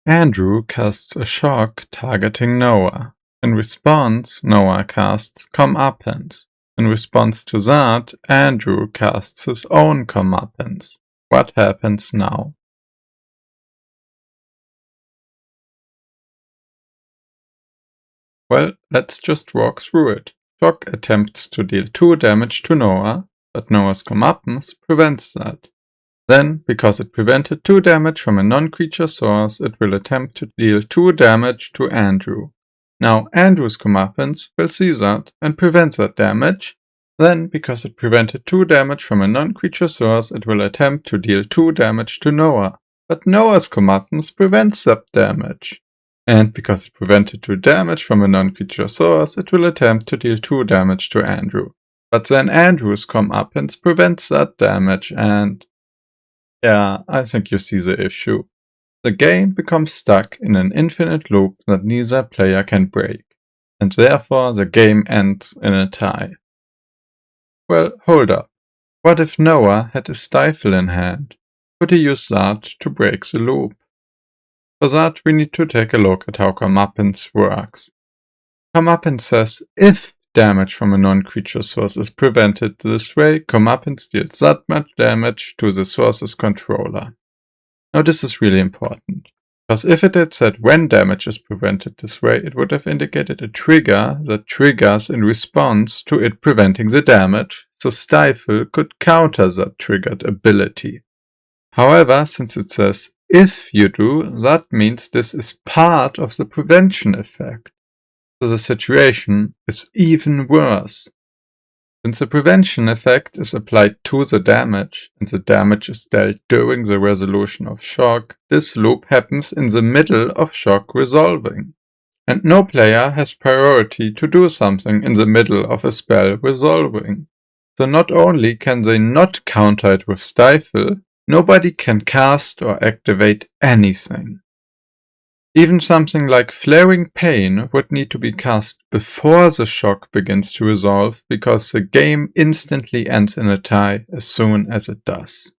Andrew casts a shock targeting Noah. In response, Noah casts Comeuppance. In response to that, Andrew casts his own Comeuppance. What happens now? Well, let's just walk through it. Shock attempts to deal 2 damage to Noah, but Noah's Comeuppance prevents that. Then, because it prevented 2 damage from a non-creature source, it will attempt to deal 2 damage to Andrew. Now Andrew's Comeuppance will see that and prevent that damage. Then, because it prevented 2 damage from a non-creature source, it will attempt to deal 2 damage to Noah. But Noah's Comeuppance prevents that damage. And because it prevented 2 damage from a non-creature source, it will attempt to deal 2 damage to Andrew. But then Andrew's Comeuppance prevents that damage and... yeah, I think you see the issue. The game becomes stuck in an infinite loop that neither player can break, and therefore the game ends in a tie. Well, hold up. What if Noah had a stifle in hand? Could he use that to break the loop? For that, we need to take a look at how Comeuppance works. Comeuppance says if damage from a non-creature source is prevented this way, Comeuppance deals that much damage to the source's controller. Now this is really important, because if it had said when damage is prevented this way, it would have indicated a trigger that triggers in response to it preventing the damage, so Stifle could counter that triggered ability. However, since it says if you do, that means this is part of the prevention effect. So the situation is even worse. Since the prevention effect is applied to the damage, and the damage is dealt during the resolution of shock, this loop happens in the middle of shock resolving. And no player has priority to do something in the middle of a spell resolving. So not only can they not counter it with Stifle, nobody can cast or activate anything. Even something like Flaring Pain would need to be cast before the shock begins to resolve, because the game instantly ends in a tie as soon as it does.